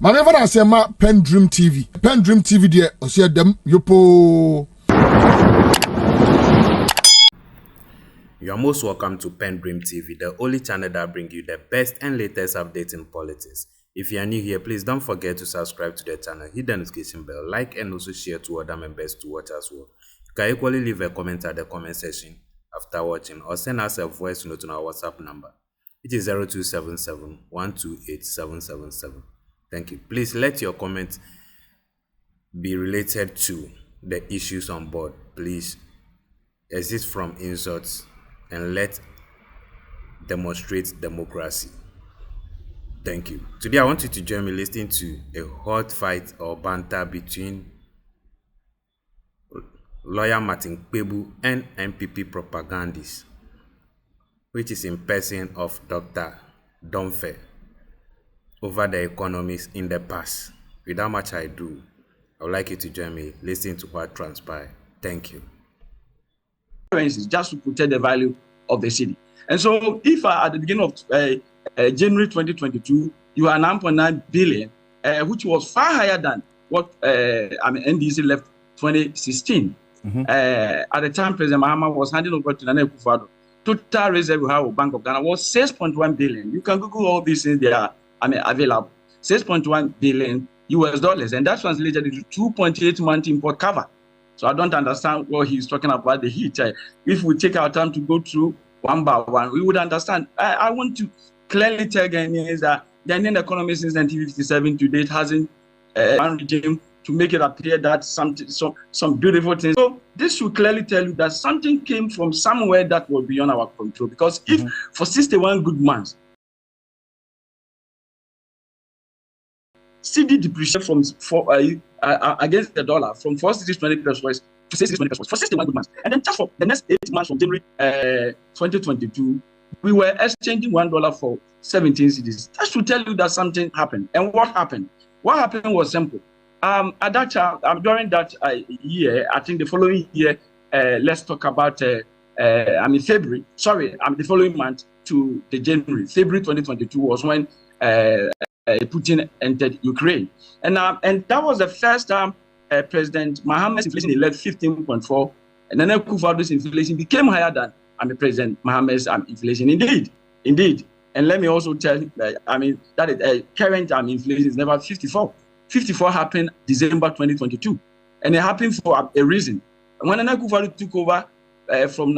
Maneva na sema PENDREAM TV. PENDREAM TV de osia dem yopo. You are most welcome to PENDREAM TV, the only channel that brings you the best and latest updates in politics. If you are new here, please don't forget to subscribe to the channel, hit the notification bell, like and also share to other members to watch as well. You can equally leave a comment at the comment section after watching or send us a voice note on our WhatsApp number, which is 0277 128 777. Thank you. Please let your comments be related to the issues on board. Please exist from insults and let demonstrate democracy. Thank you. Today I want you to join me listening to a hot fight or banter between lawyer Martin Kpebu and NPP ProPagandise, which is in person of Dr. Domfe, over the economics in the past. Without much ado, I would like you to join me listening to what transpired. Thank you. Just to protect the value of the city. And so if at the beginning of January 2022, you are 9.9 billion, which was far higher than what NDC left 2016. At the time, President Mahama was handing over to Nana Akufo-Addo. Total reserve we have of Bank of Ghana was 6.1 billion. You can Google all these things, they are available. 6.1 billion US dollars, and that's translated into 2.8 month import cover. So I don't understand what he's talking about, the heat. If we take our time to go through one by one, we would understand. I want to clearly tell Ghanaians that the Indian economy since 1957 to date hasn't one regime to make it appear that some beautiful things. So this should clearly tell you that something came from somewhere that was beyond our control. Because if for 61 good months, CD depreciated from against the dollar from 4.620 pesos to 6.20 pesos for 61 good months, and then just for the next 8 months from January 2022, we were exchanging $1 for 17 cedis. That should tell you that something happened. And what happened? What happened was simple. At that time, during that year, I think the following year, let's talk about February. Sorry, the following month to the January. February 2022 was when Putin entered Ukraine, and that was the first time President Mahama's inflation left 15.4, and then Akufo-Addo's inflation became higher than President Mahama's inflation. Indeed. And let me also tell you that that current inflation is never 54. 54 happened December 2022, and it happened for a reason. When Akufo-Addo took over from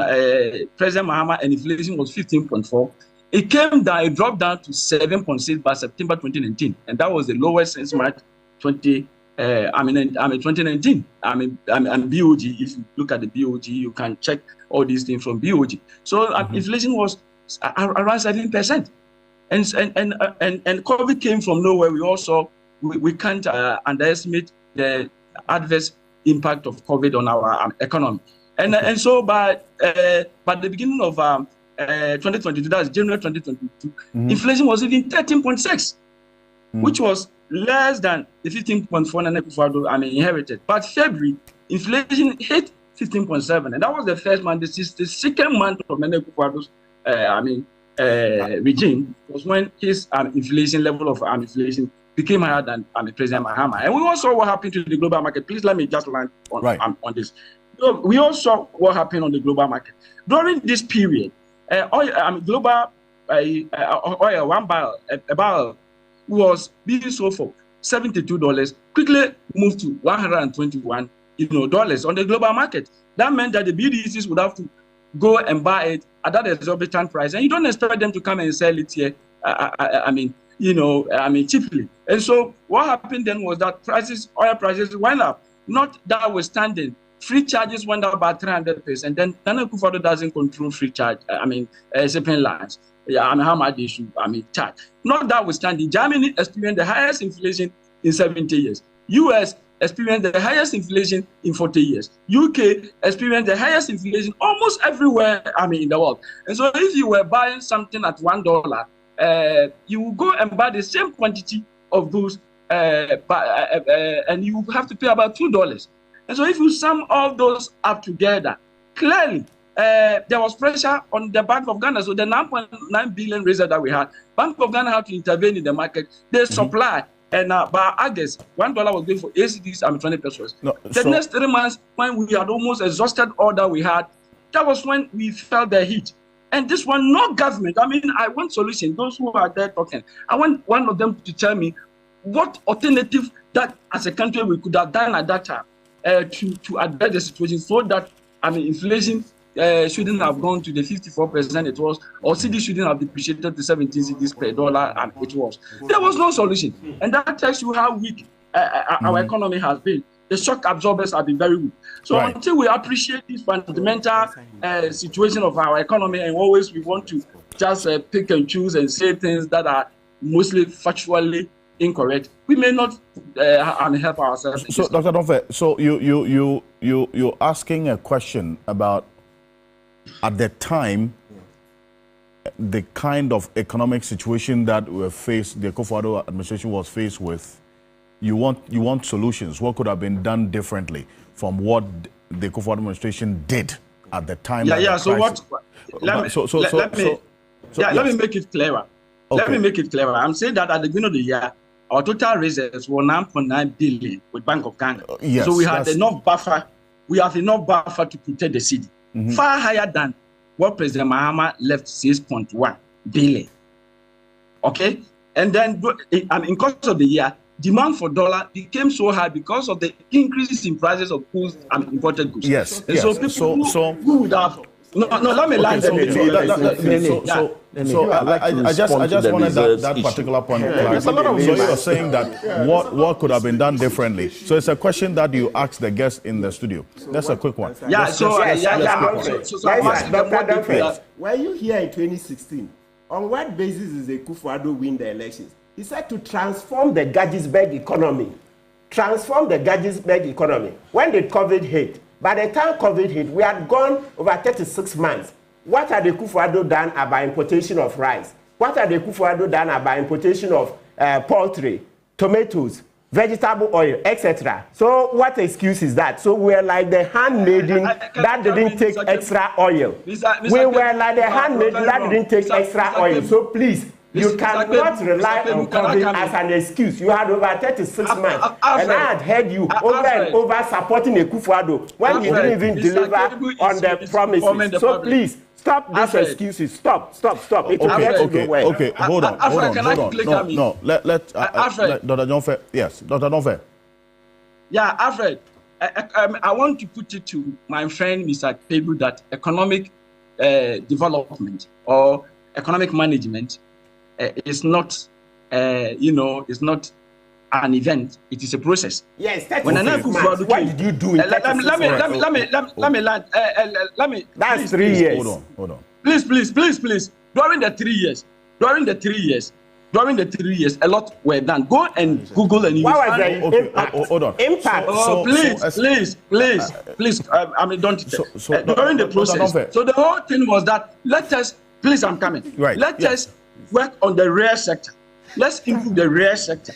President Mahama, and inflation was 15.4. It came down, it dropped down to 7.6 by September 2019, and that was the lowest since March 2019. BOG. If you look at the BOG, you can check all these things from BOG. So inflation was around 7%, and COVID came from nowhere. We also we can't underestimate the adverse impact of COVID on our economy, and so by the beginning of 2022, that's January 2022, inflation was even 13.6, which was less than the 15.4 Nana Akufo-Addo inherited. But February, inflation hit 15.7, and that was the first month. This is the second month of Nana Akufo-Addo's regime, was when his inflation level of inflation became higher than President Mahama. And we also saw what happened to the global market. Please let me just land on this. So we also saw what happened on the global market during this period. Global oil, a barrel was being sold for $72, quickly moved to $121 dollars on the global market. That meant that the BDCs would have to go and buy it at that exorbitant price, and you don't expect them to come and sell it here. Cheaply. And so what happened then was that oil prices went up. Notwithstanding, free charges went up by 300%, and then Nana Akufo-Addo doesn't control free charge. Shipping lines. How much they should charge. Notwithstanding, Germany experienced the highest inflation in 70 years. US experienced the highest inflation in 40 years. UK experienced the highest inflation almost everywhere in the world. And so if you were buying something at $1, you will go and buy the same quantity of goods, and you have to pay about $2. And so if you sum all those up together, clearly there was pressure on the Bank of Ghana. So the 9.9 billion reserve that we had, Bank of Ghana had to intervene in the market. They supply And by August, $1 was going for 8 cedis and 20 pesos. No, the next 3 months, when we had almost exhausted all that we had, that was when we felt the heat. And this one, no government. I mean, I want solution. Those who are there talking, I want one of them to tell me what alternative that as a country we could have done at that time to address the situation, so that, I mean, inflation shouldn't have gone to the 54% it was, or CD shouldn't have depreciated to 17 cedis per dollar and it was. There was no solution. And that tells you how weak our economy has been. The shock absorbers have been very weak. So until we appreciate this fundamental situation of our economy, and always we want to just pick and choose and say things that are mostly factually incorrect, we may not help ourselves. So, Dr. Donfe, so you're asking a question about, at the time, the kind of economic situation that we faced, the Akufo-Addo administration was faced with. You want solutions. What could have been done differently from what the Akufo-Addo administration did at the time? So what? Let me make it clearer. Okay. Let me make it clearer. I'm saying that at the beginning of the year, our total reserves were 9.9 billion with Bank of Ghana. Yes, so we had enough buffer. We have enough buffer to protect the city. Far higher than what President Mahama left, 6.1 billion. Okay? And then in course of the year, demand for dollar became so high because of the increases in prices of goods and imported goods. Yes. And so people who would have... No, let me land. I just wanted that particular point. So you're saying that what could have been done differently. So it's a question that you asked the guest in the studio. That's a quick one. Were you here in 2016? On what basis is Akufo-Addo win the elections? He said to transform the Gettysburg economy. Transform the Gettysburg economy. When did COVID hit? By the time COVID hit, we had gone over 36 months. What had the Akufo-Addo done about importation of rice? What had the Akufo-Addo done about importation of poultry, tomatoes, vegetable oil, etc.? So what excuse is that? So we're like the handmaiden that didn't take extra oil. We were like the handmaiden that didn't take extra oil. So please, you cannot rely on COVID as an excuse. You had over 36 months, and I had heard you over and over supporting Akufo-Addo when he didn't even deliver on the promises. So please, stop these excuses. Stop. It will get you nowhere. Okay, hold on. No, let Dr. Donfe. Yes, Dr. Donfe. Yeah, Alfred, I want to put it to my friend Mr. Kpebu that economic development or economic management is not, it's not an event. It is a process. Yes, that's what did you do? Let me land. That's 3 years. Hold on. Please. During the 3 years, a lot were done. Go and Google and you will find impact. Hold on. Impact. Please. I mean, don't. During the process. So the whole thing was that please, I'm coming. Right. Let us work on the rare sector. Let's improve the rare sector,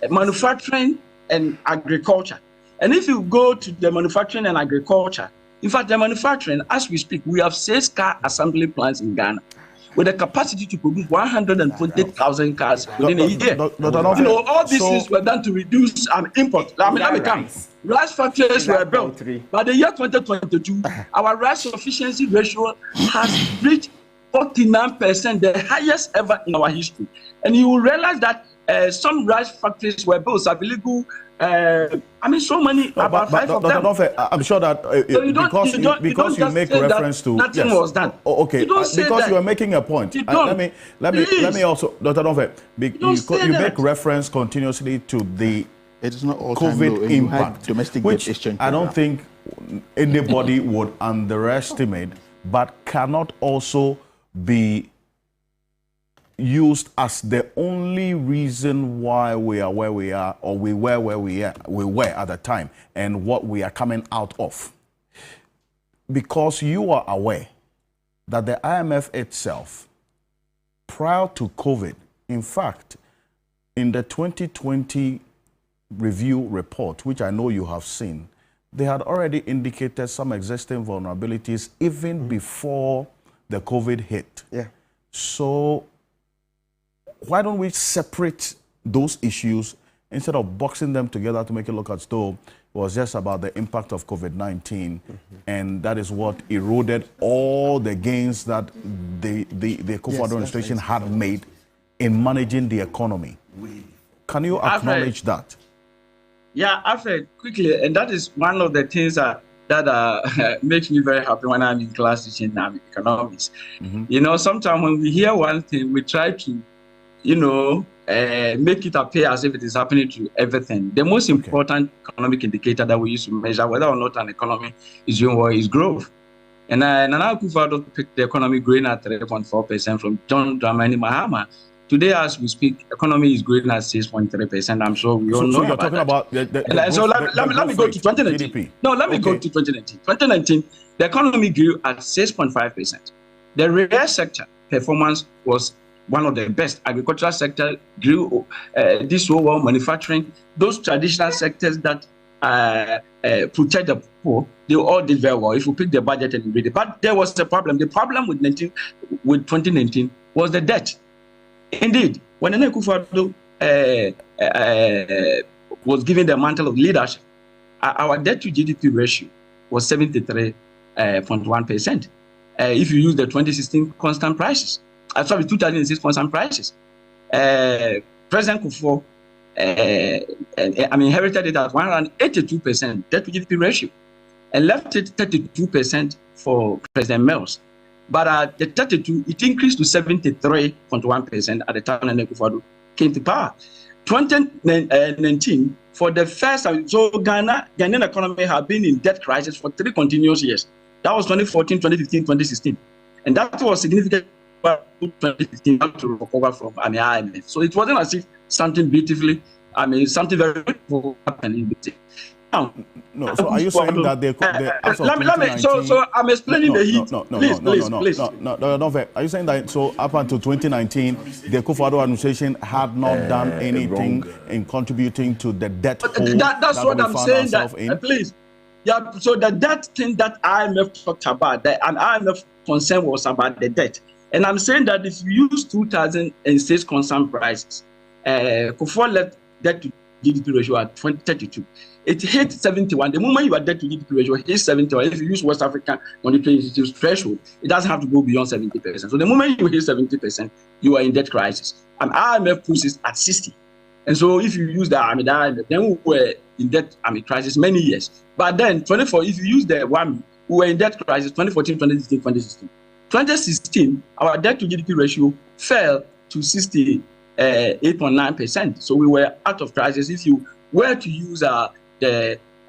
manufacturing and agriculture. And if you go to the manufacturing and agriculture, in fact, the manufacturing, as we speak, we have 6 car assembly plants in Ghana with a capacity to produce 120,000 cars within a year. All these things were done to reduce import. Let me come. Rice factories were built. By the year 2022, our rice sufficiency ratio has reached 49%, the highest ever in our history. And you will realize that some rice factories were built, illegal. So many, about 5 of them. I'm sure that because you make reference to nothing was done. Okay, because you are making a point. Let me also, Dr. Donfe, you make reference continuously to the COVID impact, which I don't think anybody would underestimate, but cannot also be used as the only reason why we are where we are, or we were where we were at the time, and what we are coming out of. Because you are aware that the IMF itself, prior to COVID, in fact, in the 2020 review report, which I know you have seen, they had already indicated some existing vulnerabilities even before the COVID hit. Yeah. So why don't we separate those issues instead of boxing them together to make it look as though it was just about the impact of COVID-19, and that is what eroded all the gains that the Akufo-Addo administration had made in managing the economy. Can you acknowledge that? Yeah, Alfred, quickly, and that is one of the things that makes me very happy when I'm in class teaching economics. You know, sometimes when we hear one thing, we try to, you know, make it appear as if it is happening to everything. The most important economic indicator that we use to measure whether or not an economy is doing well is growth. And Nana Akufo-Addo picked the economy growing at 3.4% from John Dramani Mahama. Today, as we speak, economy is growing at 6.3%. I'm sure we all know you're about talking that. about So let me go to 2019. GDP. No, let me go to 2019. 2019, the economy grew at 6.5%. The real sector performance was one of the best. Agricultural sector grew this so well, manufacturing, those traditional sectors that protect the poor, they all did very well. If you pick the budget and read it. But there was a problem. The problem with 2019 was the debt. Indeed, when Nana Akufo-Addo was given the mantle of leadership, our debt to GDP ratio was 73.1%. If you use the 2016 constant prices, 2006 constant prices, President Akufo inherited it at 182% debt to GDP ratio, and left it 32% for President Mills. But at the 32, it increased to 73.1% at the time Nana Akufo-Addo came to power. 2019, for the first time, so Ghanaian economy had been in debt crisis for 3 continuous years. That was 2014, 2015, 2016. And that was significant for 2015 to recover from IMF. So it wasn't as if something beautifully, something very beautiful happened. No, so are you saying that so I'm explaining the heat. Please. Are you saying that so up until 2019, the Akufo-Addo administration had not done anything in contributing to the debt hole that's what I'm saying. Please. Yeah, so the debt thing that IMF talked about, and IMF concern was about the debt. And I'm saying that if you use 2006 constant prices, Akufo left debt to GDP ratio at 32. It hit 71. The moment you are debt to GDP ratio, it hits 71. If you use West African Monetary Institute's threshold, it doesn't have to go beyond 70%. So the moment you hit 70%, you are in debt crisis. And IMF pushes at 60. And so if you use that, then we were in debt crisis many years. But then 24, if you use the WAMI, we were in debt crisis 2014, 2015, 2016. 2016, our debt to GDP ratio fell to 68.9%. So we were out of crisis if you were to use the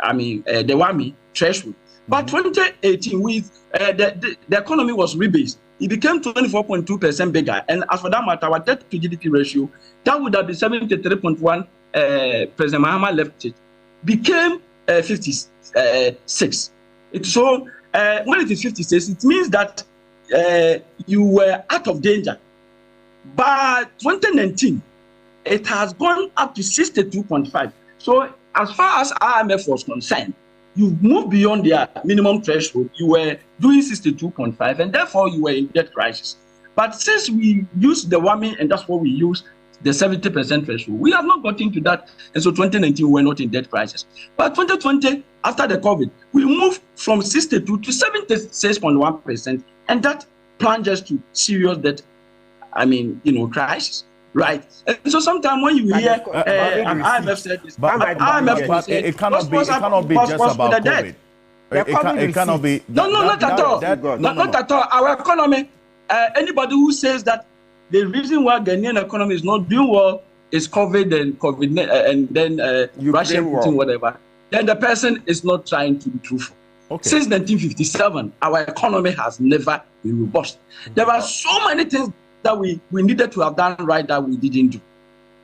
WAMI threshold. But 2018, with the economy was rebased, it became 24.2% bigger. And as for that matter, our debt to GDP ratio, that would have been 73.1. President Mahama left it, became 56. So when it is 56, it means that you were out of danger. By 2019, it has gone up to 62.5. So as far as IMF was concerned, you moved beyond their minimum threshold. You were doing 62.5, and therefore you were in debt crisis. But since we used the WAMI, and that's what we use, the 70% threshold, we have not gotten to that. And so 2019, we were not in debt crisis. But 2020, after the COVID, we moved from 62 to 76.1%, and that plunged us to serious debt, crisis. Right. And so sometimes when you hear IMF said this, it cannot be just about COVID. It cannot be. Not at all. Not at all. Our economy, anybody who says that the reason why Ghanaian economy is not doing well is COVID and then Russia Putin, whatever, then the person is not trying to be truthful. Okay. Since 1957, our economy has never been robust. There are so many things that we needed to have done right that we didn't do.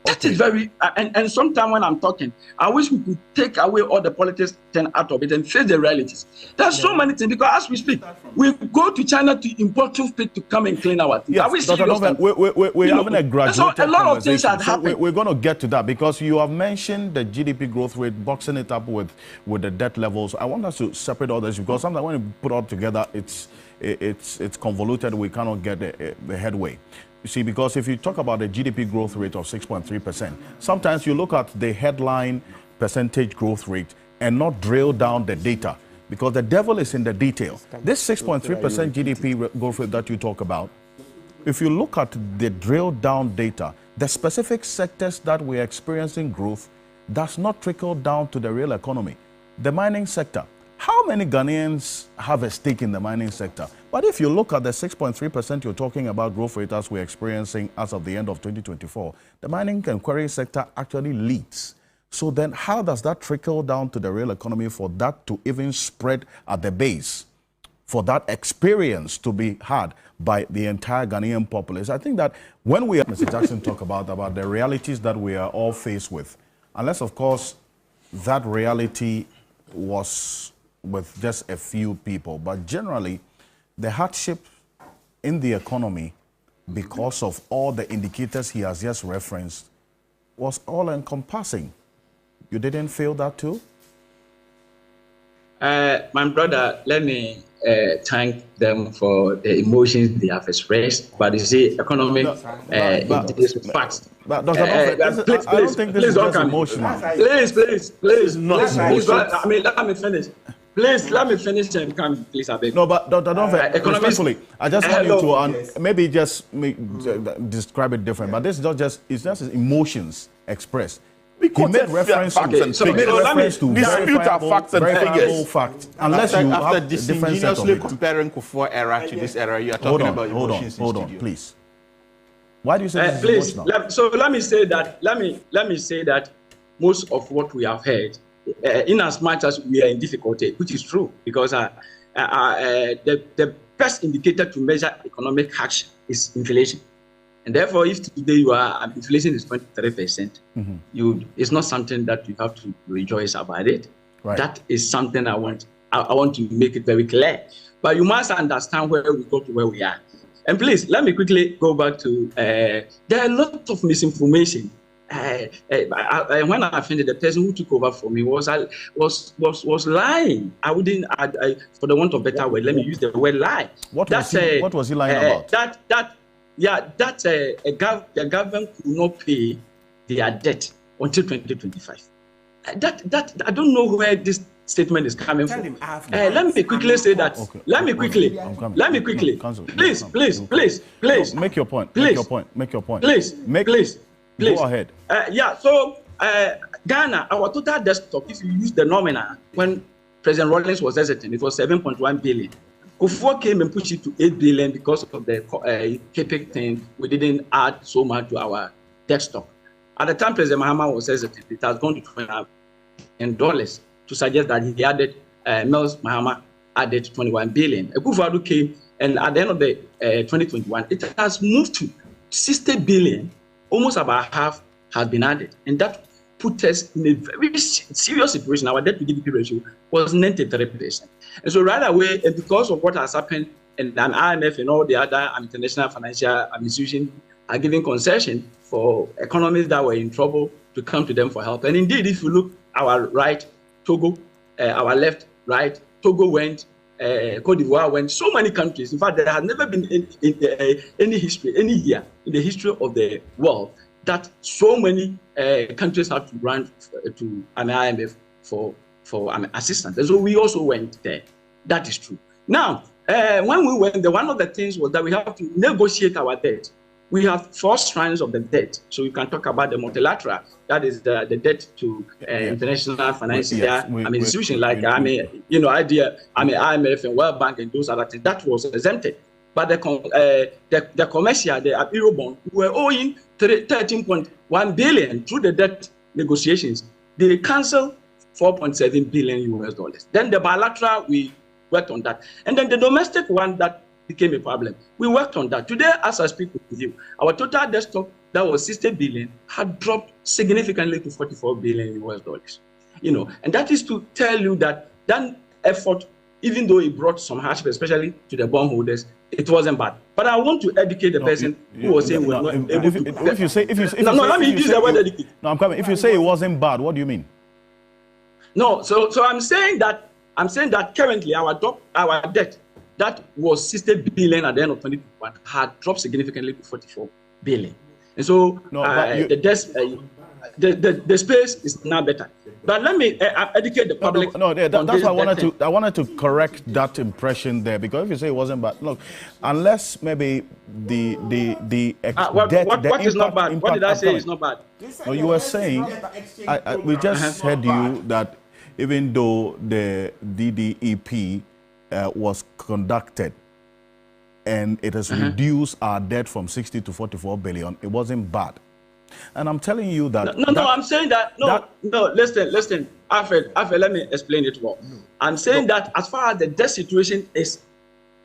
That is very, and sometimes when I'm talking, I wish we could take away all the politics out of it and face the realities. There's so many things, because as we speak, we go to China to import toothpick to come and clean our teeth. Yes, we're having a graduated so a lot of things had happened. We're going to get to that, because you have mentioned the GDP growth rate, boxing it up with the debt levels. I want us to separate all this, because sometimes when you put it all together, it's it's convoluted. We cannot get the headway. You see, because if you talk about the GDP growth rate of 6.3%, sometimes you look at the headline percentage growth rate and not drill down the data, because the devil is in the detail. This 6.3% GDP growth rate that you talk about, if you look at the drill down data, the specific sectors that we're experiencing growth does not trickle down to the real economy. The mining sector, how many Ghanaians have a stake in the mining sector? But if you look at the 6.3% you're talking about growth rate as we're experiencing as of the end of 2024, the mining and quarry sector actually leads. So then how does that trickle down to the real economy for that to even spread at the base, for that experience to be had by the entire Ghanaian populace? I think that when we, Mr. Jackson, talk about the realities that we are all faced with, unless, of course, that reality was with just a few people, but generally, the hardship in the economy, because of all the indicators he has just referenced, was all-encompassing. You didn't feel that too? My brother, let me thank them for the emotions they have expressed. But you see, economic it is facts. But Dr. I don't think this is just emotional. Please, not emotional. I mean, let me finish. Please, let me finish and come, please, I beg. No, but Dr. Donve, respectfully, I just want you to maybe just describe it different. But this is not just, it's just emotions expressed. He made reference to verifiable facts and figures. Facts. Unless you have different set of it. Comparing Kufuor era to this era, you are talking about emotions. Hold on, please. Why do you say this please, is emotional? So let me say that most of what we have heard, in as much as we are in difficulty, which is true, because the best indicator to measure economic action is inflation. And therefore, if today you are inflation is 23%, it's not something that you have to rejoice about it. Right. That is something I want to make it very clear. But you must understand where we go to where we are. And please, let me quickly go back to there are a lot of misinformation. When I finished, the person who took over for me was lying. I wouldn't, for the want of better word, let me use the word lie. What was he lying about? The government could not pay their debt until 2025. I don't know where this statement is coming from. Let me quickly say that. Okay. Let me quickly. Please. Make your point. Please. Go ahead. So Ghana, our total desktop, if you use the nominal, when President Rawlings was hesitant, it was 7.1 billion. Kufuor came and pushed it to 8 billion because of the Kpebu thing. We didn't add so much to our desktop. At the time President Mahama was hesitant, it has gone to $20 billion to suggest that he added, Mills Mahama added 21 billion. Kufuor came, and at the end of the 2021, it has moved to 60 billion. Almost about half has been added, and that put us in a very serious situation. Our debt to GDP ratio was 93%. And so right away, and because of what has happened, and IMF and all the other international financial institutions are giving concession for economies that were in trouble to come to them for help. And indeed, if you look our right, Togo, our left, right, Togo went, Cote d'Ivoire went, so many countries. In fact, there has never been any history, any year in the history of the world that so many countries have to run to an IMF for assistance. And so we also went there. That is true. Now, when we went there, one of the things was that we have to negotiate our debt. We have 4 strands of the debt. So you can talk about the multilateral, that is the debt to international financial institutions like IMF and World Bank and those other things. That was exempted. But the commercial, the Eurobond, we were owing 13.1 billion through the debt negotiations. They canceled $4.7 billion. Then the bilateral, we worked on that. And then the domestic one that became a problem. We worked on that. Today, as I speak with you, our total desktop that was 60 billion had dropped significantly to $44 billion. And that is to tell you that that effort, even though it brought some hardship, especially to the bondholders, it wasn't bad. But I want to educate the person who was saying let me use the word educate. No, I'm coming. If you say it wasn't bad, what do you mean? No, so I'm saying that currently our debt that was 60 billion at the end of 2021 had dropped significantly to 44 billion. And so the space is now better. But let me educate the public. That's why I wanted to correct that impression there, because if you say it wasn't bad, look, unless maybe what is not bad? What did I say is not bad? No, you were saying we just heard you that even though the DDEP was conducted and it has reduced our debt from 60 to 44 billion, it wasn't bad. And I'm telling you that... No, I'm saying that... No, listen. Alfred, let me explain it well. I'm saying that as far as the debt situation is,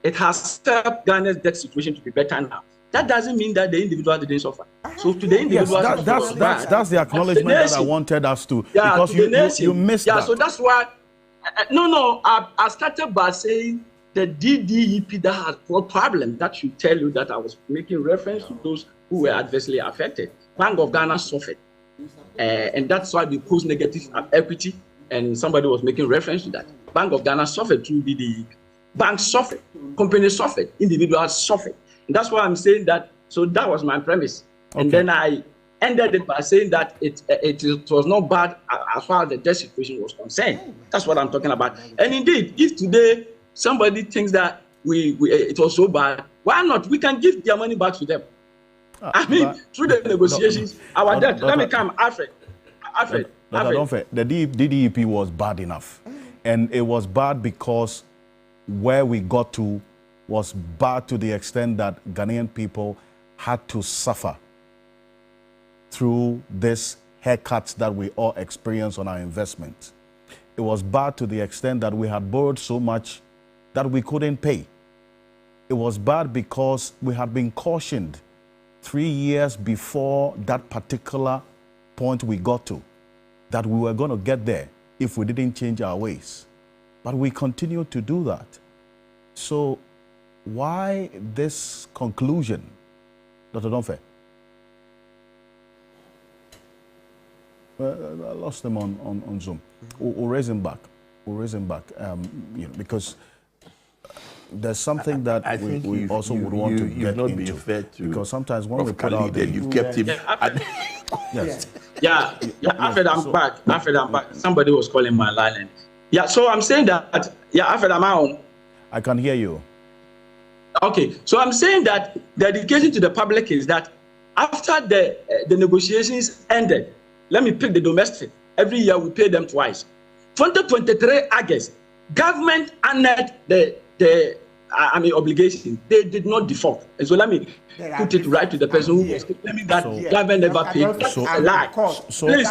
it has helped Ghana's debt situation to be better now. That doesn't mean that the individual didn't suffer. So to the individual... Yes, that's the acknowledgement that I wanted us to... Because you missed that. Yeah, so that's why... I started by saying the DDEP that has got problem. That should tell you that I was making reference to those who were adversely affected. Bank of Ghana suffered, and that's why we post negative equity, and somebody was making reference to that. Bank of Ghana suffered through DDE. Banks suffered, companies suffered, individuals suffered. And that's why I'm saying that, so that was my premise. Okay. And then I ended it by saying that it was not bad as far as the debt situation was concerned. That's what I'm talking about. And indeed, if today somebody thinks that it was so bad, why not? We can give their money back to them. I mean, through the negotiations, our debt. Let me come, Alfred. The DDEP was bad enough. And it was bad because where we got to was bad to the extent that Ghanaian people had to suffer through this haircuts that we all experience on our investments. It was bad to the extent that we had borrowed so much that we couldn't pay. It was bad because we had been cautioned 3 years before that particular point we got to, that we were going to get there if we didn't change our ways. But we continue to do that. So why this conclusion, Dr. Donfe? I lost him on Zoom. We'll raise him back. Because there's something that we also would want to get into. Because sometimes when we put out you've kept him. Yes. Alfred, I'm back. Somebody was calling my line. So I'm saying that, Alfred, am I on? I can hear you. Okay, so I'm saying that the education to the public is that after the negotiations ended, let me pick the domestic. Every year we pay them twice. 2023 August, government honored the obligation. They did not default. And so let me put it right to the person who was claiming that government never paid. That's a lie. Please,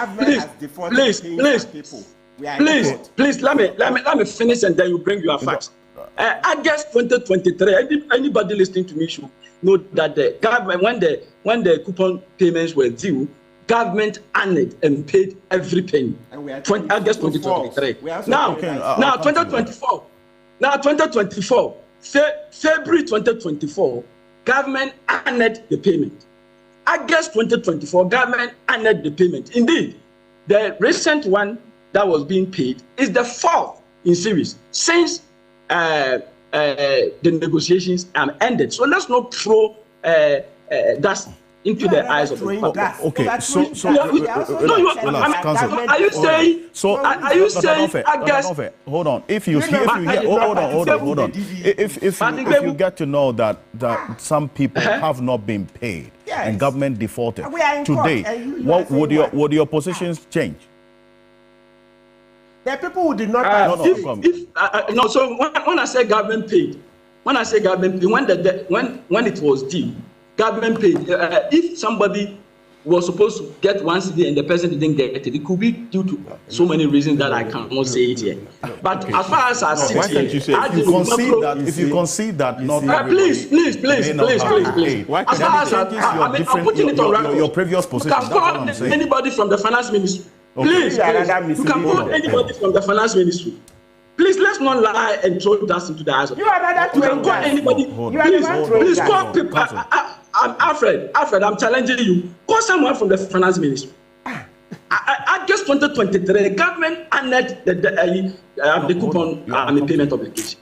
let me finish and then you bring your facts. August 2023, anybody listening to me should know that the government, when the coupon payments were due, government honored and paid every penny. August 2023. Now 2024. February 2024, government honored the payment. August 2024, government honored the payment. Indeed, the recent one that was being paid is the fourth in series since the negotiations ended. So let's not throw that into the eyes of the public. Okay, are you saying? Are you saying? Hold on. If you get to know that some people have not been paid and government defaulted today, what would your positions change? The people who did not So when I say government paid, when it was due, government paid. If somebody was supposed to get 1 cedi and the person didn't get it, it could be due to so many reasons that I cannot say it here. But as far as I sit here, if you concede that, not please. As far as I'm putting it on record. Your previous position. You can call anybody from the finance ministry. Please, you can call anybody from the finance ministry. Please, let's not lie and throw dust into the eyes of people. You can call anybody. Please call people. Alfred, I'm challenging you. Call someone from the finance ministry. August 2023, the government honored the coupon payment obligation.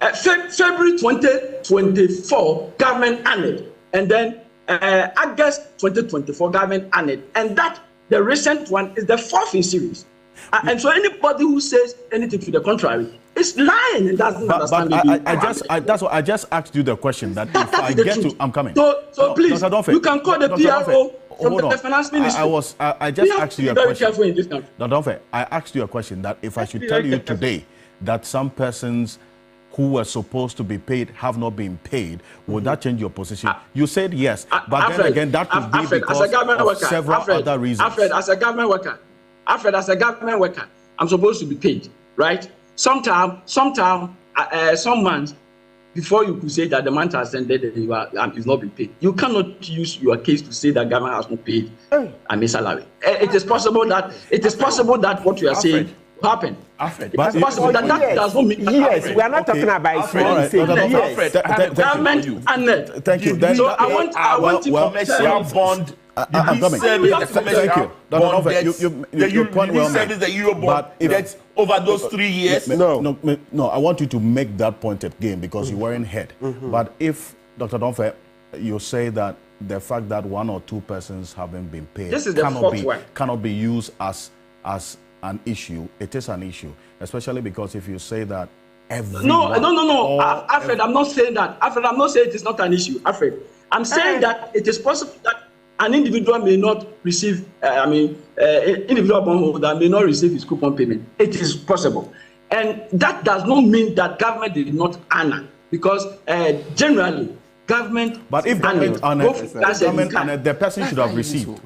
February 2024, government annulled, and then August 2024, government annulled, and that the recent one is the fourth in series. And so anybody who says anything to the contrary is lying and doesn't understand. That's what I just asked you the question. That if I get to, I'm coming. So please, you can call the PRO from the finance ministry. I just asked you a question. Very careful in this country. I asked you a question that if I should tell you today that some persons who were supposed to be paid have not been paid, would that change your position? You said yes, but then again, that could be because of several other reasons. Alfred, as a government worker, I'm supposed to be paid, right? Some months before you could say that the month has ended and you are is not being paid. You cannot use your case to say that government has not paid a salary. It is possible that what you are saying happened. But it's possible that does not mean yes. We are not talking about government and thank you. So I want to commercial bond. I'm coming. Thank you. Your point well made. The Euro bond that's over those 3 years. No. I want you to make that point again because you weren't heard. But if Dr. Donfe, you say that the fact that one or two persons haven't been paid cannot be used as an issue. It is an issue, especially because if you say that No, Alfred, I'm not saying that. Alfred, I'm not saying it is not an issue. Alfred, I'm saying that it is possible that an individual may not receive, individual bondholder may not receive his coupon payment. It is possible. And that does not mean that government did not honor, because generally, government... But if government honored, the person should have received.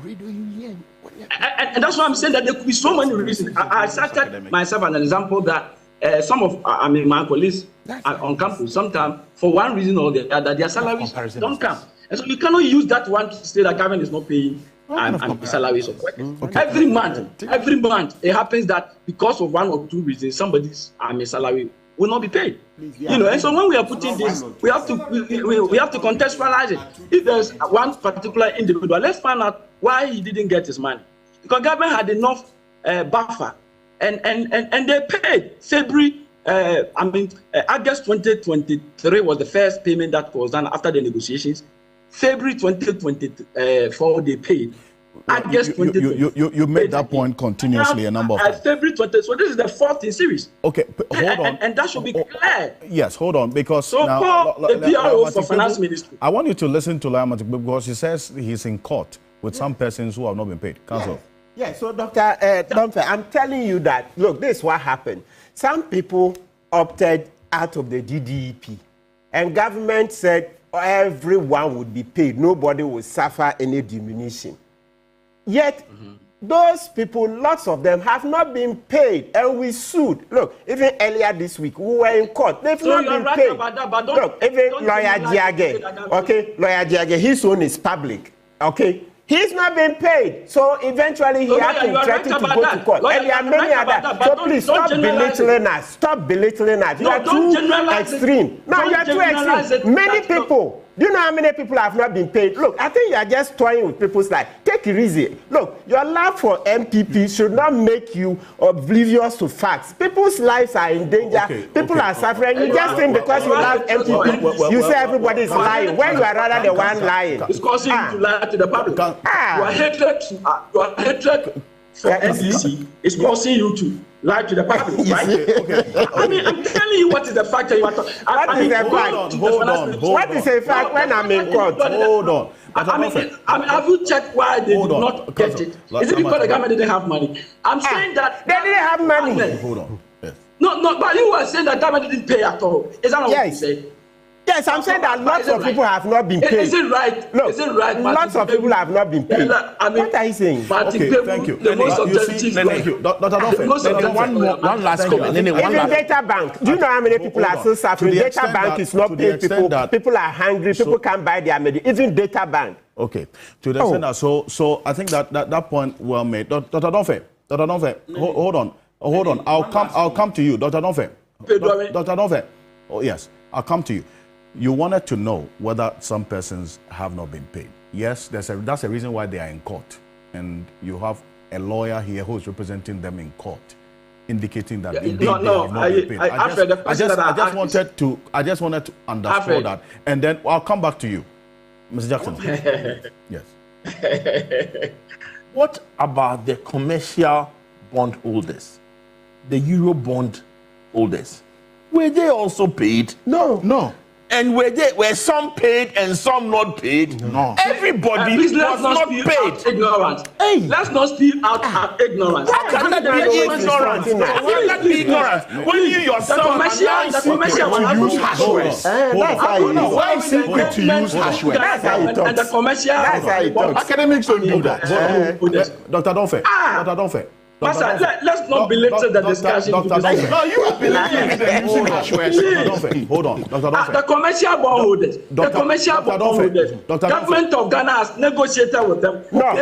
And that's why I'm saying that there could be so many reasons. I cited myself an example that some of my colleagues on campus, sometimes, for one reason or the other, their salaries don't come. And so you cannot use that one to say that government is not paying salaries of workers. Every month, it happens that because of one or two reasons, somebody's salary will not be paid. And so when we are putting this, we have to contextualize it. If there's one particular individual, let's find out why he didn't get his money. Because government had enough buffer, and they paid. February, August 2023 was the first payment that was done after the negotiations. February 2024 they paid. August 2023. You made that point continuously a number of times. February 20. So this is the fourth in series. Okay, hold on. And that should be clear. Yes, hold on, because so now the PRO for finance ministry. I want you to listen to Kpebu because he says he's in court with some persons who have not been paid. Counsel. Yeah, so Dr. Donfe, I'm telling you that, look, this is what happened. Some people opted out of the DDEP, and government said everyone would be paid. Nobody would suffer any diminution. Yet, those people, lots of them, have not been paid, and we sued. Look, even earlier this week, we were in court. They've not been paid. About that, but look, even Lawyer Diage, Lawyer Diage, his own is public, okay? He's not been paid, so eventually he had to threaten to go to court. And there are many others. So please stop belittling us. Stop belittling us. You are too extreme. No, you are too extreme. Many people. Do you know how many people have not been paid? Look, I think you are just toying with people's life. Take it easy. Look, your love for NPP should not make you oblivious to facts. People's lives are in danger. People are suffering. You just think because you love NPP, you say everybody is lying. When you are rather the one lying. It's causing you to lie to the public. Your hatred for NPP is causing you to lie to the public, right? I'm telling you what is the fact that you are talking. What is a fact when I'm in court? Hold on. Have you checked why they did not get it? Is it because the government didn't have money? I'm saying that they didn't have money. Hold on. Yes. No, but you were saying that government didn't pay at all. Is that not what you say? Yes, I'm saying that lots of people have not been paid. Is it right? Look, is it right? Lots of people have not been paid. What are you saying? Okay, thank you. The most objective. Thank you. Dr. Donfe, one last comment. Even data bank. Do you know how many people are still suffering? Data bank is not paying people. People are hungry. People can't buy their medicine. Even data bank. Okay. To the extent that, so I think that point well made. Dr. Donfe, hold on. I'll come to you, Dr. Donfe. Dr. Donfe. Oh yes, I'll come to you. You wanted to know whether some persons have not been paid. Yes, that's a reason why they are in court. And you have a lawyer here who is representing them in court. indicating that I just wanted to underscore that, and then I'll come back to you, Mr. Jackson. Yes. What about the commercial bond holders, the Euro bond holders? Were they also paid? No. And were some paid and some not paid? No. Everybody was not paid. Ignorance. Hey. Let's not speak out ignorance. How can that be ignorance? How can that be ignorance? When you yourself the commercial use hash words. That's how you talk. Why is it quick to use hash words? That's how you talk. And the commercial. That's how you talk. Academics don't do that. Dr. Donfe. Dr. Donfe. Master, let's not belittle the discussion. No, you are belittling the using hash words. Hold on, Dr. Donfe. The commercial bondholders, government of Ghana has negotiated with them. No,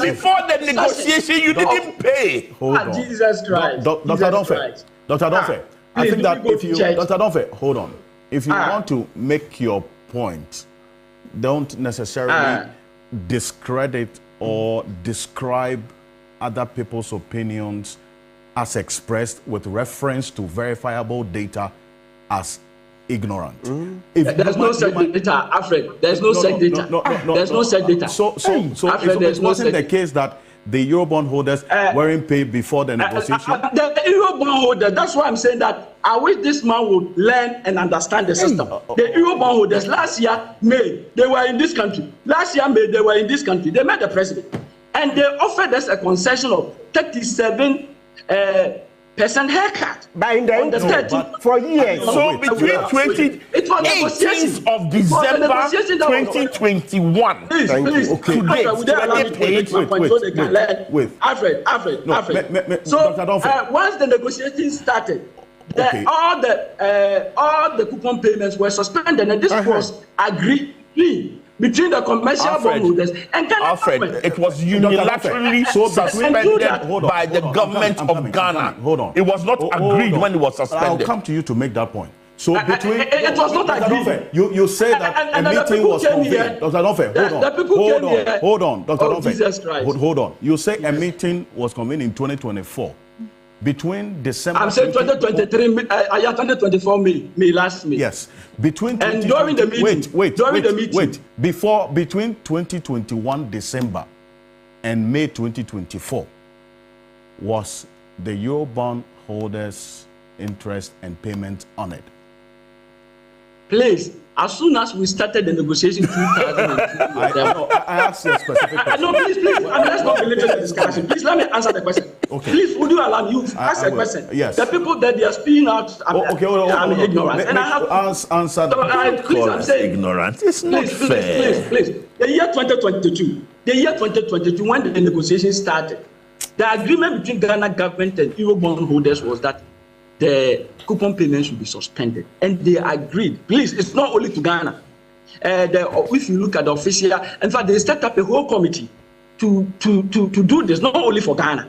before the negotiation, you didn't pay. Hold on. Jesus Christ. Dr. Donfe. Dr. Donfe. I think that if you, Dr. Donfe, hold on. If you want to make your point, don't necessarily discredit or describe other people's opinions as expressed with reference to verifiable data as ignorant. There's no such data, Alfred. There's no such data. There's no such data. So Alfred, it wasn't the case that the Eurobond holders weren't paid before the negotiation? The Eurobond holders, that's why I'm saying that I wish this man would learn and understand the system. The Eurobond holders, last year, May, they were in this country. Last year, May, they were in this country. They met the president. And they offered us a concession of 37% haircut. By the 30 for years. So between 18th of December 2021 please, to date, wait. Alfred. So once the negotiations started, all the coupon payments were suspended, and this was agreed between the commercial bondholders and Ghana government. It was unilaterally suspended by the government of Ghana. Hold on. It was not agreed when it was suspended. I'll come to you to make that point. So between it was not agreed. You say that a meeting was convened. Dr. Donfe, hold on. Dr. Donfe, Jesus Christ. Hold on. You say a meeting was convened in 2024. Between December, I'm saying 2023, 2024 May last May. Yes, between and during the meeting. Between 2021 December and May 2024 was the Eurobond holders' interest and payment on it. Please, as soon as we started the negotiation in 2002, I asked you a specific question. No, please, let's not belittle the discussion. Please, let me answer the question. Okay. Please, would you allow me to ask a question? Yes. The people that they are spewing out, I'm ignorant. And I have answer. Please, I'm saying ignorant. It's not fair. Please. The year 2022, when the negotiations started, the agreement between Ghana government and Eurobond holders was that the coupon payments will be suspended, and they agreed. Please, it's not only to Ghana. If you look at the official, in fact, they set up a whole committee to do this, not only for Ghana,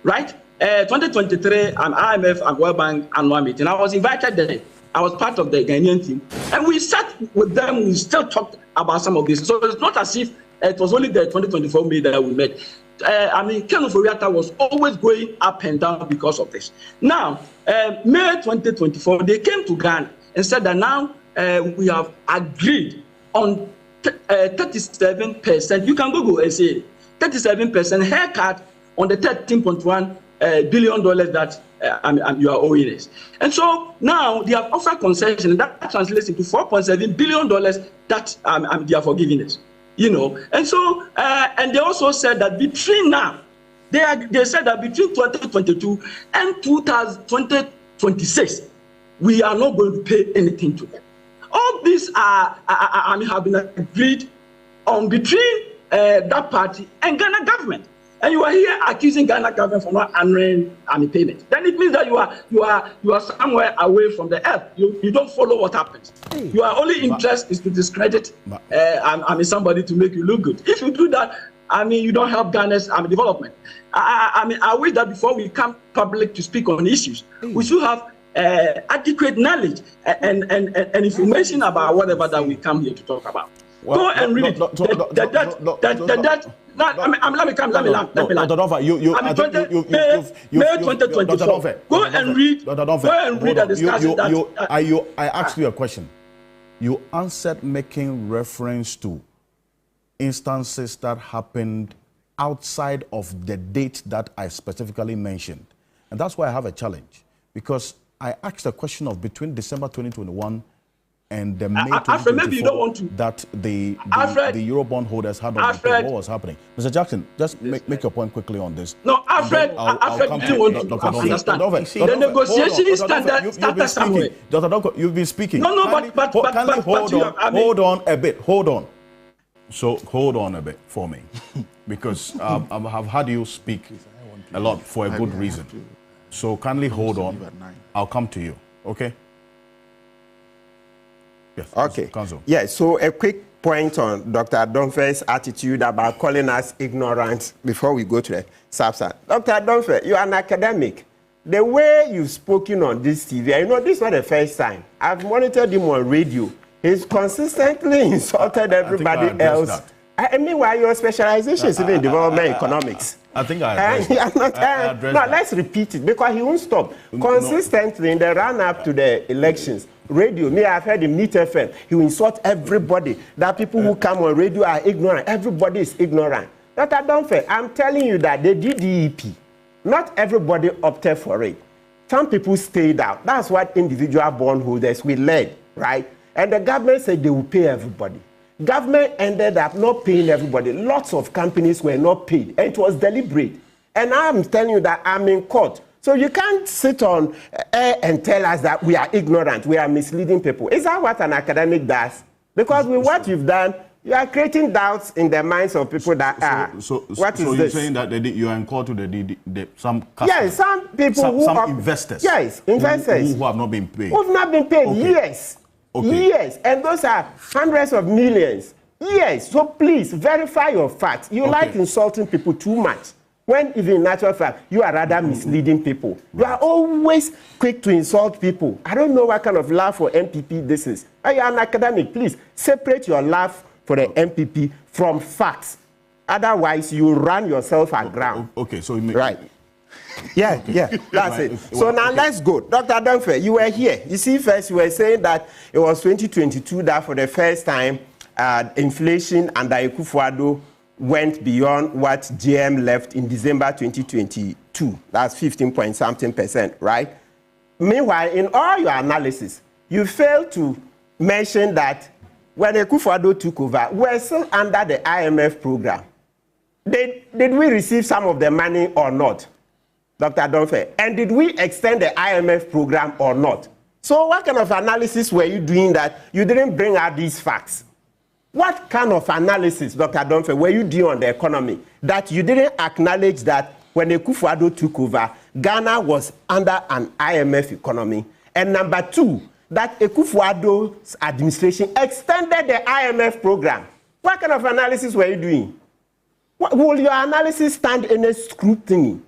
right? 2023, IMF and World Bank annual meeting. I was invited there. I was part of the Ghanaian team, and we sat with them. We still talked about some of this. So it's not as if it was only the 2024 May that we met. Ken Oforiatta was always going up and down because of this. Now, May 2024, they came to Ghana and said that now we have agreed on 37%. You can Google and say 37% haircut on the $13.1 billion that you are owing us. And so now they have offered concession, and that translates into $4.7 billion that they are forgiving us. You know, and so and they also said that between now, they said that between 2022 and 2026, we are not going to pay anything to them. All these have been agreed on between that party and Ghana government. And you are here accusing Ghana government for not honoring payment. Then it means that you are somewhere away from the earth. You don't follow what happens. Your only interest is to discredit somebody to make you look good. If you do that, you don't help Ghana's development. I wish that before we come public to speak on issues, we should have adequate knowledge and information about whatever that we come here to talk about. Go and read it. The debt. Let me land. May 2024. Go and read and discuss that. I asked you a question. You answered making reference to instances that happened outside of the date that I specifically mentioned. And that's why I have a challenge. Because I asked a question of between December 2021 and the May 2024 maybe you don't want to. That the Eurobond holders had on what was happening. Mr. Jackson, just make your point quickly on this. No, Alfred didn't want to understand. The negotiation started somewhere. Dr. Donko, you've been speaking. No, but hold on a bit. Hold on. So hold on a bit for me, because I have had you speak a lot for a good reason. So kindly hold on. I'll come to you. Okay? Yes. Okay. Council. Yeah, so a quick point on Dr. Adonfe's attitude about calling us ignorant before we go to the substance. Dr. Adonfe, you are an academic. The way you've spoken on this TV, you know, this is not the first time. I've monitored him on radio. He's consistently insulted everybody else. I mean, why your specialization is even in development economics. I think I addressed No, let's repeat it, because he won't stop. Consistently in the run-up to the elections, radio, I've heard him, Meet FM, he will insult everybody. That people who come on radio are ignorant. Everybody is ignorant. Dr. Adonfe, I'm telling you that the DDEP, not everybody opted for it. Some people stayed out. That's what individual bondholders we led, right? And the government said they will pay everybody. Government ended up not paying everybody. Lots of companies were not paid, and it was deliberate. And I'm telling you that I'm in court. So you can't sit on air and tell us that we are ignorant, we are misleading people. Is that what an academic does? Because with what you've done, you are creating doubts in the minds of people that what is you're this? Saying that you are in court to some customers? Yes, some people some investors. Yes, investors. Who have not been paid. Who have not been paid, okay. Yes. Okay. Yes, and those are hundreds of millions. Yes, so please verify your facts. You like insulting people too much, when even in natural fact, you are rather misleading people. Right. You are always quick to insult people. I don't know what kind of laugh for NPP this is. You are an academic. Please separate your laugh for the NPP from facts. Otherwise, you run yourself aground. Okay, so right. Yeah, that's it. So now let's go. Dr. Adonfe, you were here. You see, first you were saying that it was 2022 that for the first time, inflation under Akufo-Addo went beyond what GM left in December 2022. That's 15-point-something%, right? Meanwhile, in all your analysis, you failed to mention that when Akufo-Addo took over, we're still under the IMF program. Did we receive some of the money or not? Dr. Adonfe, and did we extend the IMF program or not? So what kind of analysis were you doing that you didn't bring out these facts? What kind of analysis, Dr. Adonfe, were you doing on the economy that you didn't acknowledge that when Akufo-Addo took over, Ghana was under an IMF economy? And number two, that Akufo-Addo's administration extended the IMF program. What kind of analysis were you doing? Will your analysis stand any scrutiny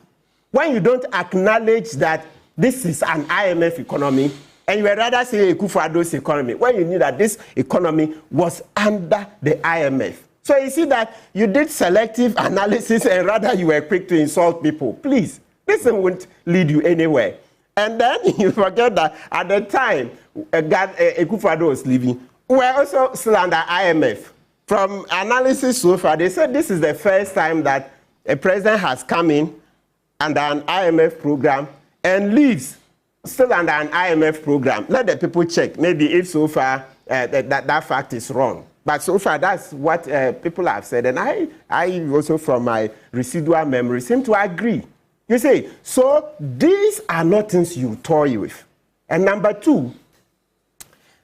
when you don't acknowledge that this is an IMF economy, and you would rather say Akufo-Addo's economy, when you knew that this economy was under the IMF? So you see that you did selective analysis and rather you were quick to insult people. Please, this won't lead you anywhere. And then you forget that at the time Akufo-Addo was leaving, we were also still under IMF. From analysis so far, they said this is the first time that a president has come in under an IMF program and leaves still under an IMF program. Let the people check. Maybe if so far that fact is wrong. But so far, that's what people have said. And I also, from my residual memory, seem to agree. You see, so these are not things you toy with. And number two,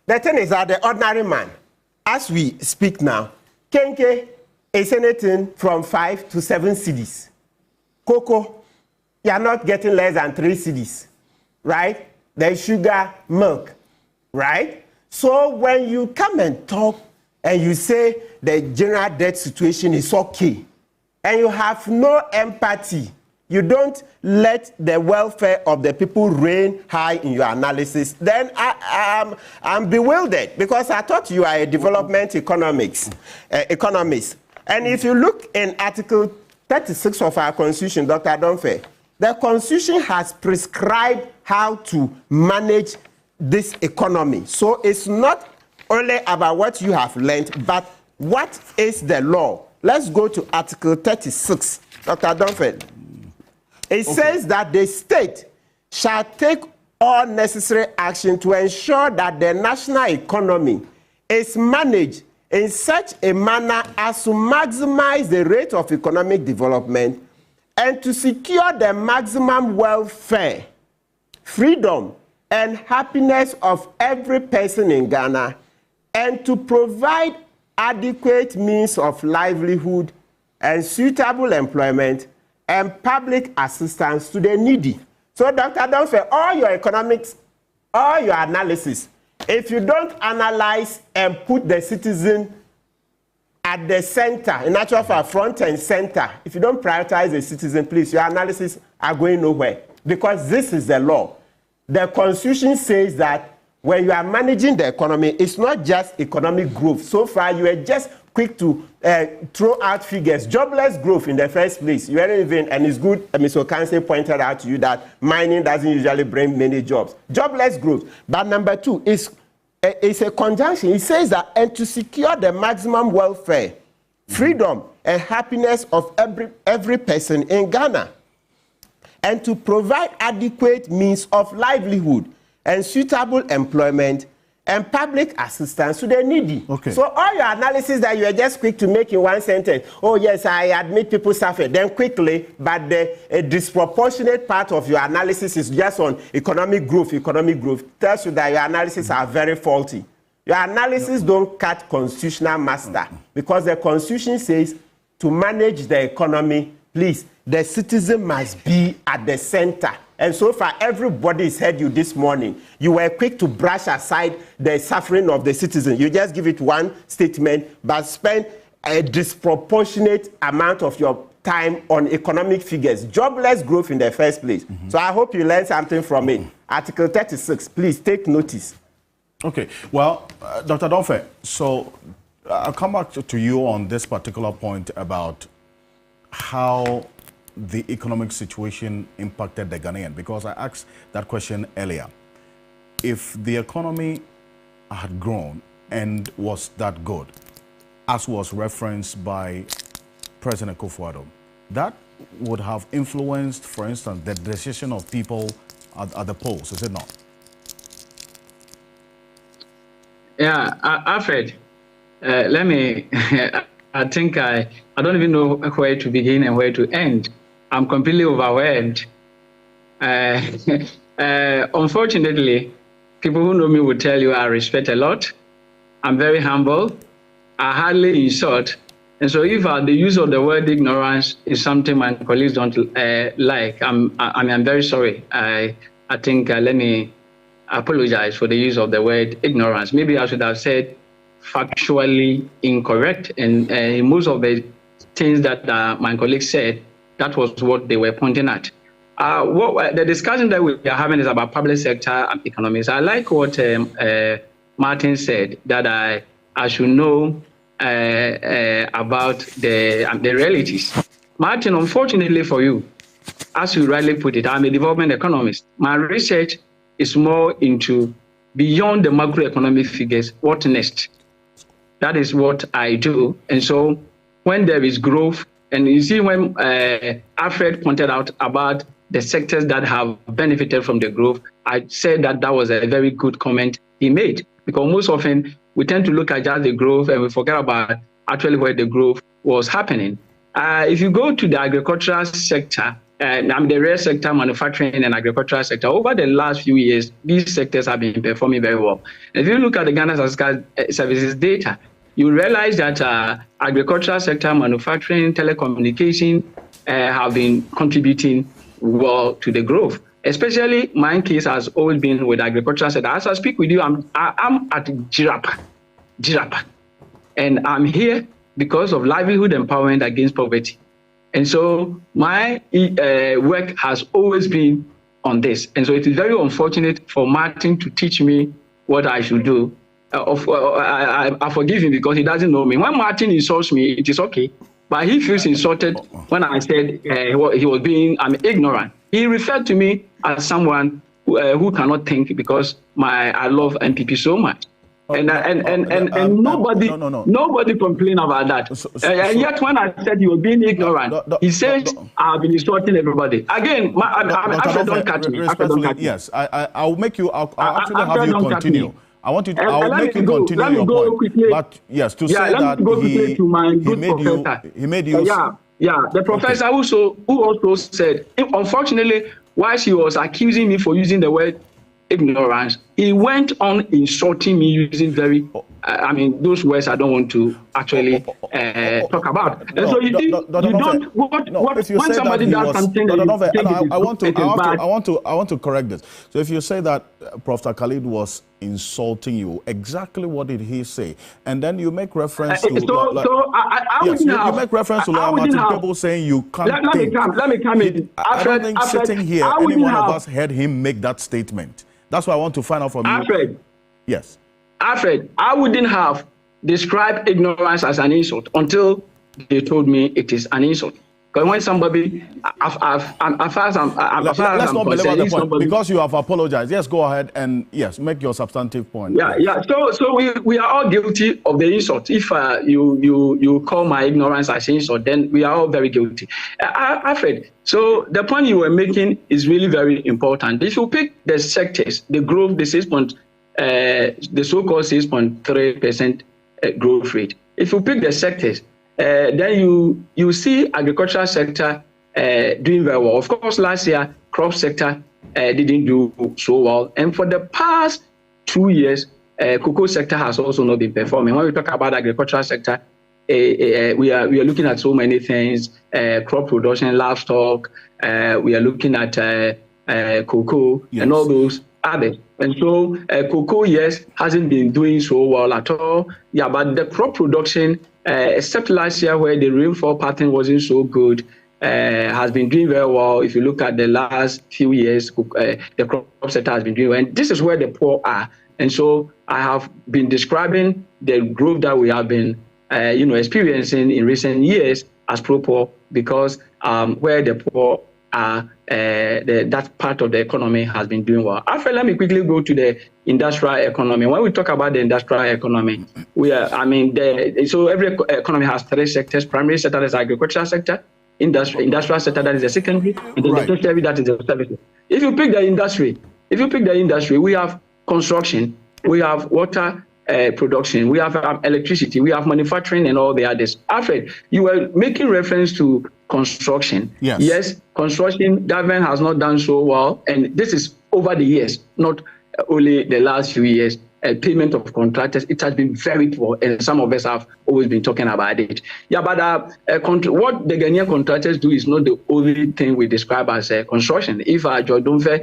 the thing is that the ordinary man, as we speak now, Kenke is anything from 5 to 7 cedis. Cocoa, you are not getting less than 3 cedis, right? There's sugar, milk, right? So when you come and talk and you say the general debt situation is okay, and you have no empathy, you don't let the welfare of the people reign high in your analysis, then I'm bewildered, because I thought you are a development economist. And if you look in Article 36 of our Constitution, Dr. Donfe, the Constitution has prescribed how to manage this economy. So it's not only about what you have learned, but what is the law? Let's go to Article 36, Dr. Donfe. It says that the state shall take all necessary action to ensure that the national economy is managed in such a manner as to maximize the rate of economic development and to secure the maximum welfare, freedom, and happiness of every person in Ghana, and to provide adequate means of livelihood and suitable employment and public assistance to the needy. So, Dr. Donfe, all your economics, all your analysis, if you don't analyze and put the citizen at the center, in actual fact, front and center, if you don't prioritize the citizen, please, your analysis are going nowhere, because this is the law. The Constitution says that when you are managing the economy, it's not just economic growth. So far, you are just quick to throw out figures. Jobless growth in the first place. You aren't even, and it's good, Mr. Okanse pointed out to you that mining doesn't usually bring many jobs. Jobless growth. But number two is a conjunction. It says that, and to secure the maximum welfare, freedom, and happiness of every person in Ghana, and to provide adequate means of livelihood and suitable employment and public assistance to the needy. Okay. So all your analysis that you are just quick to make in one sentence, oh yes, I admit people suffer, then quickly, but a disproportionate part of your analysis is just on economic growth, tells you that your analysis are very faulty. Your analysis don't cut constitutional master, because the Constitution says to manage the economy, please, the citizen must be at the center. And so far, everybody has heard you this morning. You were quick to brush aside the suffering of the citizen. You just give it one statement, but spend a disproportionate amount of your time on economic figures. Jobless growth in the first place. So I hope you learned something from it. Article 36, please take notice. Okay, well, Dr. Donfe, so I'll come back to you on this particular point about how the economic situation impacted the Ghanaian, because I asked that question earlier. If the economy had grown and was that good, as was referenced by President Akufo-Addo, that would have influenced, for instance, the decision of people at the polls, is it not? Yeah, Alfred, let me, I think I don't even know where to begin and where to end. I'm completely overwhelmed. Unfortunately, people who know me will tell you I respect a lot. I'm very humble. I hardly insult. And so if the use of the word ignorance is something my colleagues don't like, I'm very sorry. I think let me apologize for the use of the word ignorance. Maybe I should have said factually incorrect. And most of the things that my colleagues said, that was what they were pointing at. The discussion that we are having is about public sector economics. I like what Martin said, that I should know about the realities. Martin, unfortunately for you, as you rightly put it, I'm a development economist. My research is more into beyond the macroeconomic figures, what next? That is what I do. And so when there is growth, and you see when Alfred pointed out about the sectors that have benefited from the growth, I said that was a very good comment he made, because most often we tend to look at just the growth and we forget about actually where the growth was happening. If you go to the agricultural sector, the real sector, manufacturing and agricultural sector, over the last few years, these sectors have been performing very well. And if you look at the Ghana Services data, you realize that agricultural sector, manufacturing, telecommunication have been contributing well to the growth. Especially my case has always been with agricultural sector. As I speak with you, I'm at Jirapa. And I'm here because of livelihood empowerment against poverty. And so my work has always been on this. And so it is very unfortunate for Martin to teach me what I should do. I forgive him because he doesn't know me. When Martin insults me, it is okay. But he feels insulted when I said he was being ignorant. He referred to me as someone who cannot think because I love NPP so much. And nobody complained about that. And yet when I said he was being ignorant, he said I've been insulting everybody. Again, after don't catch me. Yes, I'll make you. I'll actually have you continue. I want you. I'll make you continue your point. Quickly. But yes, to say that he made you. The professor who also said, unfortunately, while she was accusing me for using the word ignorance, he went on insulting me using very, those words I don't want to actually talk about. And so when somebody does something, I want to correct this. So if you say that Professor Khalid was insulting you, exactly what did he say? And then you make reference to you make reference to Martin Kpebu saying you can't think. Let me come in. I don't think sitting here, any one of us heard him make that statement. That's what I want to find out from you. Alfred. Yes. Alfred, I wouldn't have described ignorance as an insult until they told me it is an insult. Because when somebody, let's not belabor the point. Because you have apologized. Yes, go ahead and yes, make your substantive point. So we are all guilty of the insult. If you call my ignorance as insult, then we are all very guilty. Alfred, so the point you were making is really very important. If you pick the sectors, the growth, the so-called 6.3% growth rate. If you pick the sectors, then you see agricultural sector doing very well. Of course, last year, crop sector didn't do so well. And for the past 2 years, cocoa sector has also not been performing. When we talk about agricultural sector, we are looking at so many things, crop production, livestock, we are looking at cocoa, yes, and all those others. And so cocoa, yes, hasn't been doing so well at all. Yeah, but the crop production, except last year where the rainfall pattern wasn't so good, has been doing very well. If you look at the last few years, the crop sector has been doing well. And this is where the poor are. And so I have been describing the growth that we have been experiencing in recent years as pro-poor, because where the poor are, that part of the economy has been doing well. After, let me quickly go to the industrial economy. When we talk about the industrial economy, so every economy has 3 sectors: primary sector, that is agricultural sector; industrial sector, that is the secondary; and then the tertiary, that is the services. If you pick the industry, we have construction, we have water production, we have electricity, we have manufacturing, and all the others. Alfred, you were making reference to construction. Yes, construction, government has not done so well, and this is over the years, not only the last few years. Payment of contractors, it has been very poor, and some of us have always been talking about it. Yeah, but what the Ghanaian contractors do is not the only thing we describe as construction. If Jodonfe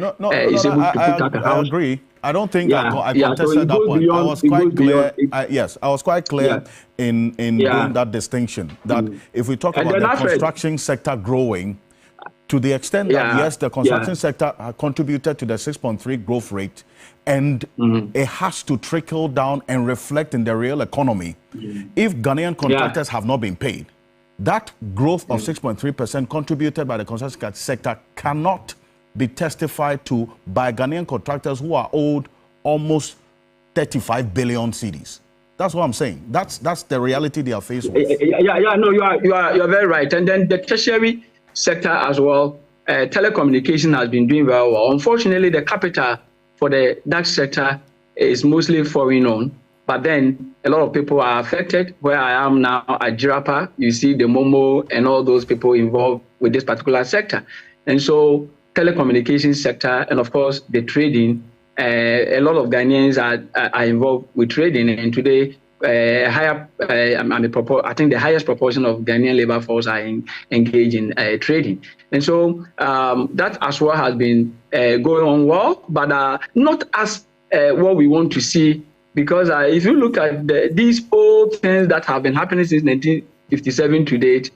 is able to put up a house, I agree. I don't think I contested that point. I was quite clear. I was quite clear in doing that distinction. That if we talk about the construction sector growing, to the extent that yes, the construction sector contributed to the 6.3 growth rate, and it has to trickle down and reflect in the real economy. If Ghanaian contractors have not been paid, that growth of 6.3% contributed by the construction sector cannot be testified to by Ghanaian contractors who are owed almost 35 billion cedis. That's what I'm saying. That's the reality they are faced with. No, you are very right. And then the tertiary sector as well, telecommunication has been doing very well. Unfortunately, the capital for that sector is mostly foreign owned, but then a lot of people are affected. Where I am now at Jirapa, you see the Momo and all those people involved with this particular sector. And so telecommunications sector, and of course the trading, a lot of Ghanaians are involved with trading, and today I think the highest proportion of Ghanaian labor force are engaged in trading. And so that as well has been going on well, but not as what we want to see, because if you look at these old things that have been happening since 1957 to date,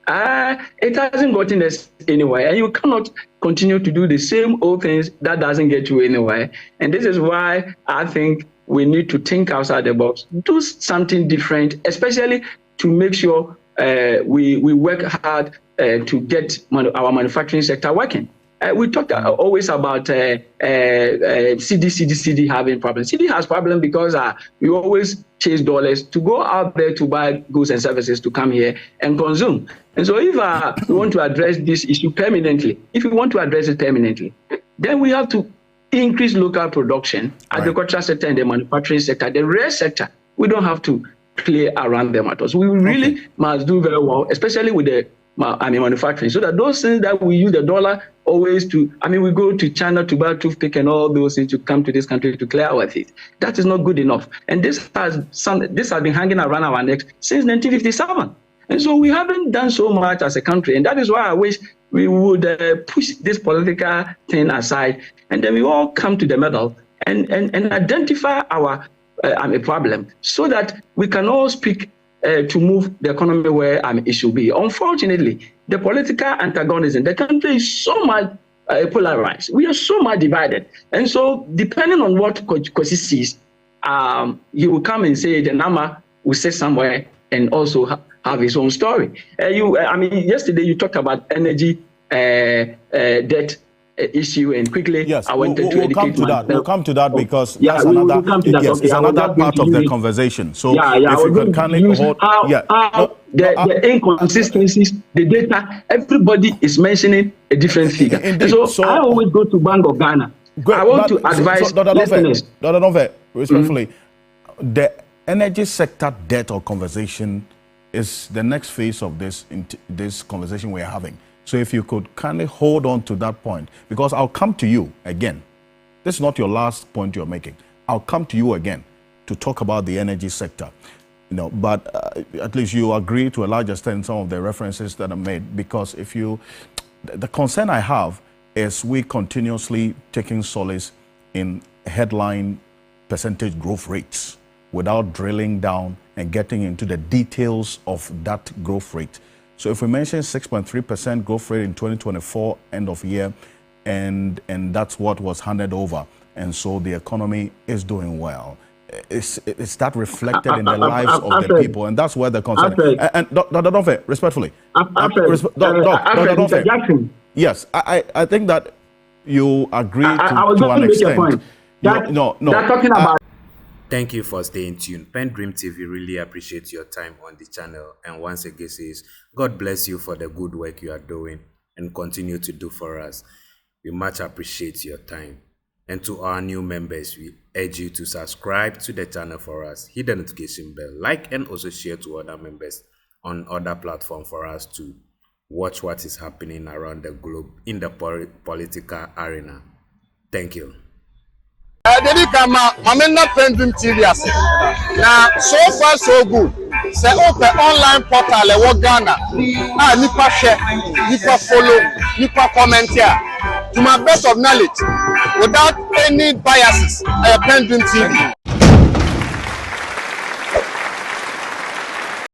it hasn't gotten us anywhere. And you cannot continue to do the same old things that doesn't get you anywhere. And this is why I think we need to think outside the box, do something different, especially to make sure we work hard to get our manufacturing sector working. We talked always about CD having problems. CD has problems because we always chase dollars to go out there to buy goods and services to come here and consume. And so if we want to address this issue permanently, then we have to increase local production, agricultural sector and the manufacturing sector. The rare sector, we don't have to play around them at all. So we really must do very well, especially with the manufacturing, so that those things that we use the dollar always to, we go to China to buy toothpick and all those things to come to this country to clear our teeth. That is not good enough. And this has been hanging around our necks since 1957. And so we haven't done so much as a country. And that is why I wish we would push this political thing aside, and then we all come to the middle and identify our problem, so that we can all speak to move the economy where it should be. Unfortunately, the political antagonism, the country is so much polarized. We are so much divided. And so depending on what Kosi sees, he will come and say the Nama will sit somewhere and also have his own story. Yesterday you talked about energy debt issue, and quickly I wanted to educate myself. We'll come to that because that's another part of the conversation. So if you can kindly hold... The inconsistencies, the data, everybody is mentioning a different figure. So I always go to Bank of Ghana. I want to advise listeners. Respectfully, the energy sector debt or conversation is the next phase of this conversation we are having. So if you could kindly hold on to that point, because I'll come to you again. This is not your last point you're making. I'll come to you again to talk about the energy sector. But at least you agree to a large extent some of the references that are made, because the concern I have is we continuously taking solace in headline percentage growth rates without drilling down and getting into the details of that growth rate. So if we mention 6.3% growth rate in 2024 end of year, and that's what was handed over, and so the economy is doing well, is that reflected in the lives of the people? And that's where the concern is. And Dr. Donfe, respectfully, Dr. Donfe, yes, I think that you agree to an extent. Talking about. Thank you for staying tuned. PENDREAM TV really appreciates your time on the channel, and once again says, God bless you for the good work you are doing and continue to do for us. We much appreciate your time. And to our new members, we urge you to subscribe to the channel for us, hit the notification bell, like, and also share to other members on other platforms for us to watch what is happening around the globe in the political arena. Thank you. Dedi kama mamena PENDREAM TV ase. Na so far so good. Say open online portal e wo Ghana. Nipa share, nipa follow, nipa comment here. To my best of knowledge, without any biases, PENDREAM TV.